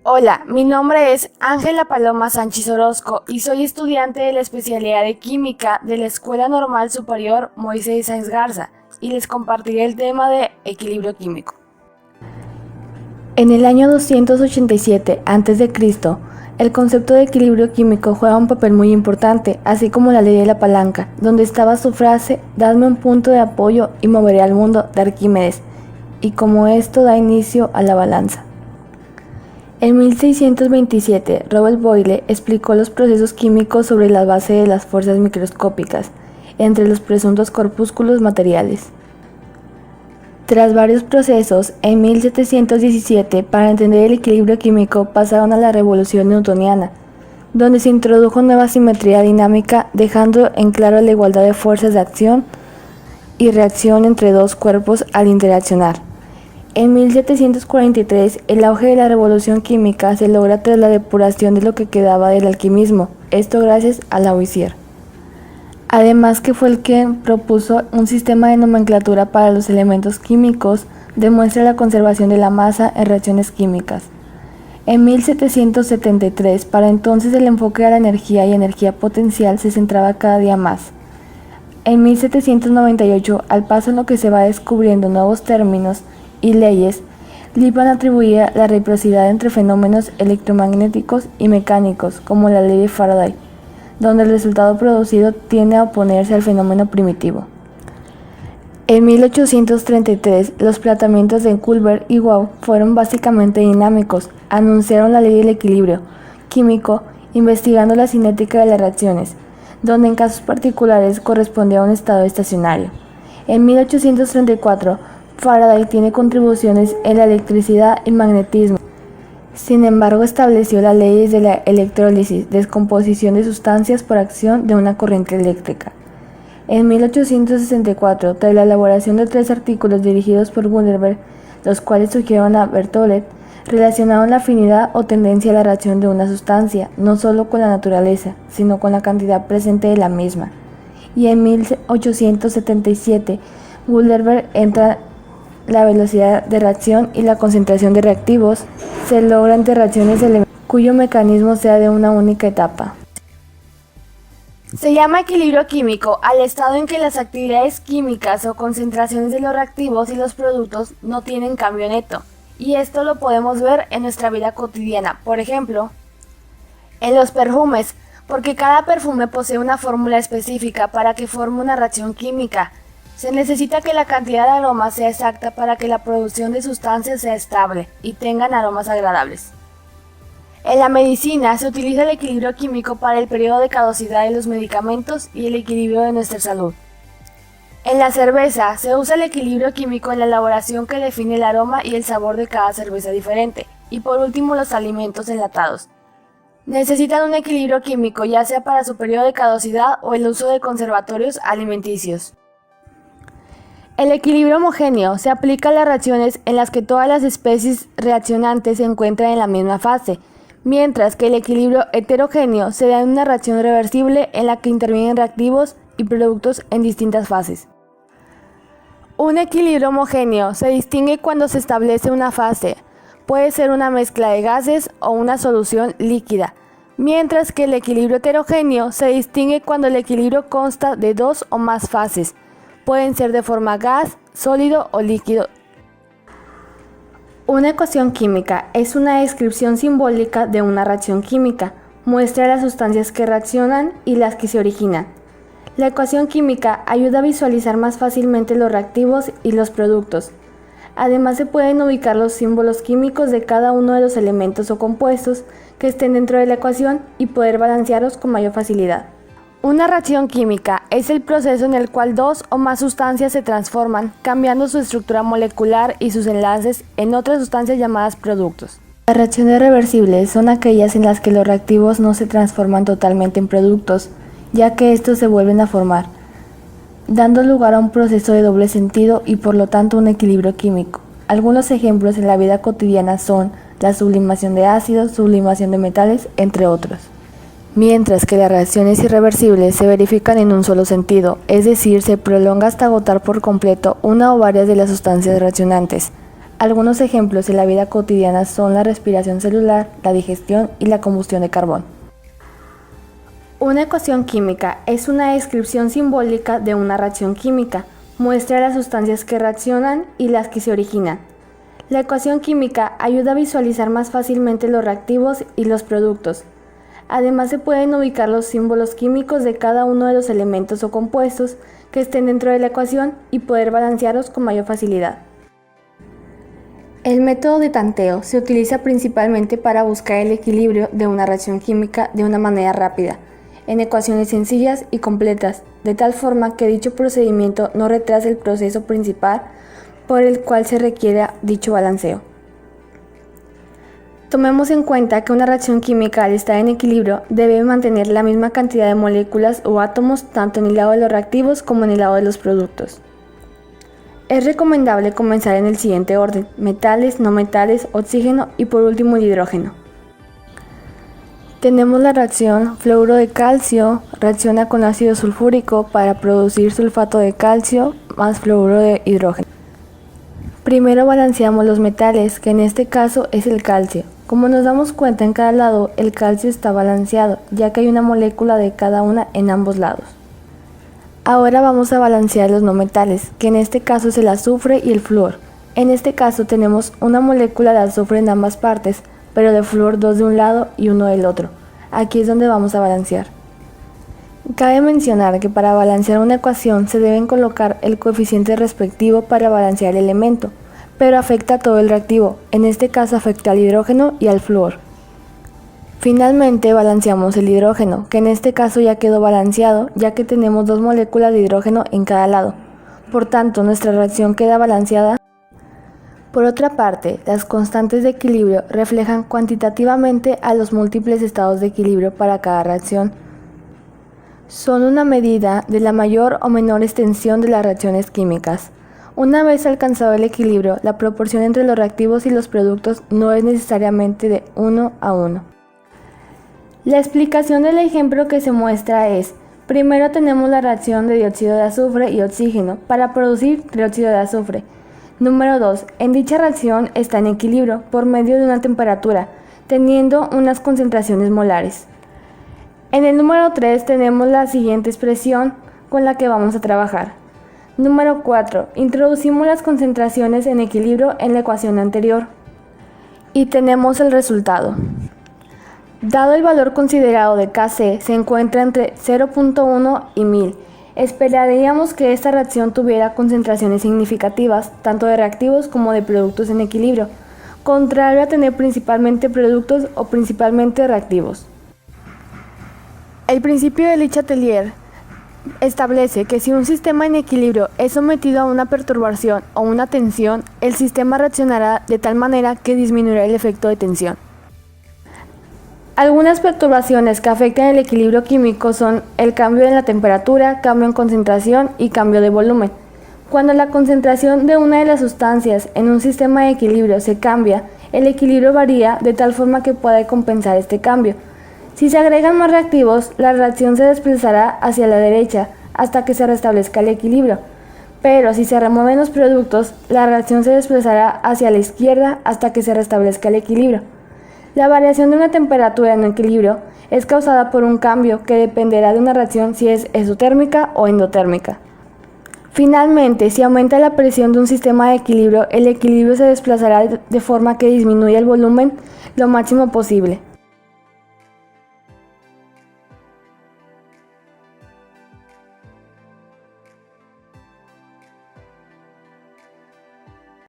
Hola, mi nombre es Ángela Paloma Sánchez Orozco y soy estudiante de la especialidad de Química de la Escuela Normal Superior Moisés Sáenz Garza y les compartiré el tema de equilibrio químico. En el año 287 a.C., el concepto de equilibrio químico juega un papel muy importante, así como la ley de la palanca, donde estaba su frase «Dadme un punto de apoyo y moveré al mundo» de Arquímedes, y como esto da inicio a la balanza. En 1627, Robert Boyle explicó los procesos químicos sobre la base de las fuerzas microscópicas entre los presuntos corpúsculos materiales. Tras varios procesos, en 1717, para entender el equilibrio químico, pasaron a la revolución newtoniana, donde se introdujo nueva simetría dinámica, dejando en claro la igualdad de fuerzas de acción y reacción entre dos cuerpos al interaccionar. En 1743, el auge de la revolución química se logra tras la depuración de lo que quedaba del alquimismo, esto gracias a Lavoisier. Además que fue el que propuso un sistema de nomenclatura para los elementos químicos, demuestra la conservación de la masa en reacciones químicas. En 1773, para entonces el enfoque a la energía y energía potencial se centraba cada día más. En 1798, al paso en lo que se va descubriendo nuevos términos y leyes, Lippmann atribuía la reciprocidad entre fenómenos electromagnéticos y mecánicos, como la ley de Faraday, donde el resultado producido tiende a oponerse al fenómeno primitivo. En 1833, los planteamientos de Culver y Waugh fueron básicamente dinámicos, anunciaron la ley del equilibrio químico, investigando la cinética de las reacciones, donde en casos particulares correspondía a un estado estacionario. En 1834, Faraday tiene contribuciones en la electricidad y magnetismo. Sin embargo, estableció las leyes de la electrólisis, descomposición de sustancias por acción de una corriente eléctrica. En 1864, tras la elaboración de 3 artículos dirigidos por Gutenberg, los cuales sugirieron a Berthollet, relacionaron la afinidad o tendencia a la reacción de una sustancia, no solo con la naturaleza, sino con la cantidad presente de la misma. Y en 1877, Gutenberg entra la velocidad de reacción y la concentración de reactivos se logra entre reacciones cuyo mecanismo sea de una única etapa. Se llama equilibrio químico al estado en que las actividades químicas o concentraciones de los reactivos y los productos no tienen cambio neto, y esto lo podemos ver en nuestra vida cotidiana, por ejemplo, en los perfumes, porque cada perfume posee una fórmula específica para que forme una reacción química. Se necesita que la cantidad de aromas sea exacta para que la producción de sustancias sea estable y tengan aromas agradables. En la medicina se utiliza el equilibrio químico para el periodo de caducidad de los medicamentos y el equilibrio de nuestra salud. En la cerveza se usa el equilibrio químico en la elaboración que define el aroma y el sabor de cada cerveza diferente. Y por último, los alimentos enlatados necesitan un equilibrio químico, ya sea para su periodo de caducidad o el uso de conservatorios alimenticios. El equilibrio homogéneo se aplica a las reacciones en las que todas las especies reaccionantes se encuentran en la misma fase, mientras que el equilibrio heterogéneo se da en una reacción reversible en la que intervienen reactivos y productos en distintas fases. Un equilibrio homogéneo se distingue cuando se establece una fase, puede ser una mezcla de gases o una solución líquida, mientras que el equilibrio heterogéneo se distingue cuando el equilibrio consta de 2 o más fases, pueden ser de forma gas, sólido o líquido. Una ecuación química es una descripción simbólica de una reacción química. Muestra las sustancias que reaccionan y las que se originan. La ecuación química ayuda a visualizar más fácilmente los reactivos y los productos. Además, se pueden ubicar los símbolos químicos de cada uno de los elementos o compuestos que estén dentro de la ecuación y poder balancearlos con mayor facilidad. Una reacción química es el proceso en el cual 2 o más sustancias se transforman, cambiando su estructura molecular y sus enlaces en otras sustancias llamadas productos. Las reacciones reversibles son aquellas en las que los reactivos no se transforman totalmente en productos, ya que estos se vuelven a formar, dando lugar a un proceso de doble sentido y por lo tanto un equilibrio químico. Algunos ejemplos en la vida cotidiana son la sublimación de ácidos, sublimación de metales, entre otros. Mientras que las reacciones irreversibles se verifican en un solo sentido, es decir, se prolonga hasta agotar por completo una o varias de las sustancias reaccionantes. Algunos ejemplos en la vida cotidiana son la respiración celular, la digestión y la combustión de carbón. Una ecuación química es una descripción simbólica de una reacción química. Muestra las sustancias que reaccionan y las que se originan. La ecuación química ayuda a visualizar más fácilmente los reactivos y los productos. Además, se pueden ubicar los símbolos químicos de cada uno de los elementos o compuestos que estén dentro de la ecuación y poder balancearlos con mayor facilidad. El método de tanteo se utiliza principalmente para buscar el equilibrio de una reacción química de una manera rápida, en ecuaciones sencillas y completas, de tal forma que dicho procedimiento no retrase el proceso principal por el cual se requiere dicho balanceo. Tomemos en cuenta que una reacción química, al estar en equilibrio, debe mantener la misma cantidad de moléculas o átomos tanto en el lado de los reactivos como en el lado de los productos. Es recomendable comenzar en el siguiente orden: metales, no metales, oxígeno y por último el hidrógeno. Tenemos la reacción fluoruro de calcio, reacciona con ácido sulfúrico para producir sulfato de calcio más fluoruro de hidrógeno. Primero balanceamos los metales, que en este caso es el calcio. Como nos damos cuenta, en cada lado el calcio está balanceado, ya que hay una molécula de cada una en ambos lados. Ahora vamos a balancear los no metales, que en este caso es el azufre y el flúor. En este caso tenemos una molécula de azufre en ambas partes, pero de flúor 2 de un lado y 1 del otro. Aquí es donde vamos a balancear. Cabe mencionar que para balancear una ecuación se deben colocar el coeficiente respectivo para balancear el elemento, pero afecta a todo el reactivo, en este caso afecta al hidrógeno y al flúor. Finalmente balanceamos el hidrógeno, que en este caso ya quedó balanceado, ya que tenemos 2 moléculas de hidrógeno en cada lado. Por tanto, nuestra reacción queda balanceada. Por otra parte, las constantes de equilibrio reflejan cuantitativamente a los múltiples estados de equilibrio para cada reacción. Son una medida de la mayor o menor extensión de las reacciones químicas. Una vez alcanzado el equilibrio, la proporción entre los reactivos y los productos no es necesariamente de 1 a 1. La explicación del ejemplo que se muestra es: primero tenemos la reacción de dióxido de azufre y oxígeno para producir trióxido de azufre. Número 2. En dicha reacción está en equilibrio por medio de una temperatura, teniendo unas concentraciones molares. En el número 3 tenemos la siguiente expresión con la que vamos a trabajar. Número 4. Introducimos las concentraciones en equilibrio en la ecuación anterior y tenemos el resultado. Dado el valor considerado de Kc se encuentra entre 0.1 y 1000, esperaríamos que esta reacción tuviera concentraciones significativas, tanto de reactivos como de productos en equilibrio, contrario a tener principalmente productos o principalmente reactivos. El principio de Le Chatelier establece que si un sistema en equilibrio es sometido a una perturbación o una tensión, el sistema reaccionará de tal manera que disminuirá el efecto de tensión. Algunas perturbaciones que afectan el equilibrio químico son el cambio en la temperatura, cambio en concentración y cambio de volumen. Cuando la concentración de una de las sustancias en un sistema de equilibrio se cambia, el equilibrio varía de tal forma que pueda compensar este cambio. Si se agregan más reactivos, la reacción se desplazará hacia la derecha hasta que se restablezca el equilibrio. Pero si se remueven los productos, la reacción se desplazará hacia la izquierda hasta que se restablezca el equilibrio. La variación de una temperatura en equilibrio es causada por un cambio que dependerá de una reacción si es exotérmica o endotérmica. Finalmente, si aumenta la presión de un sistema de equilibrio, el equilibrio se desplazará de forma que disminuya el volumen lo máximo posible.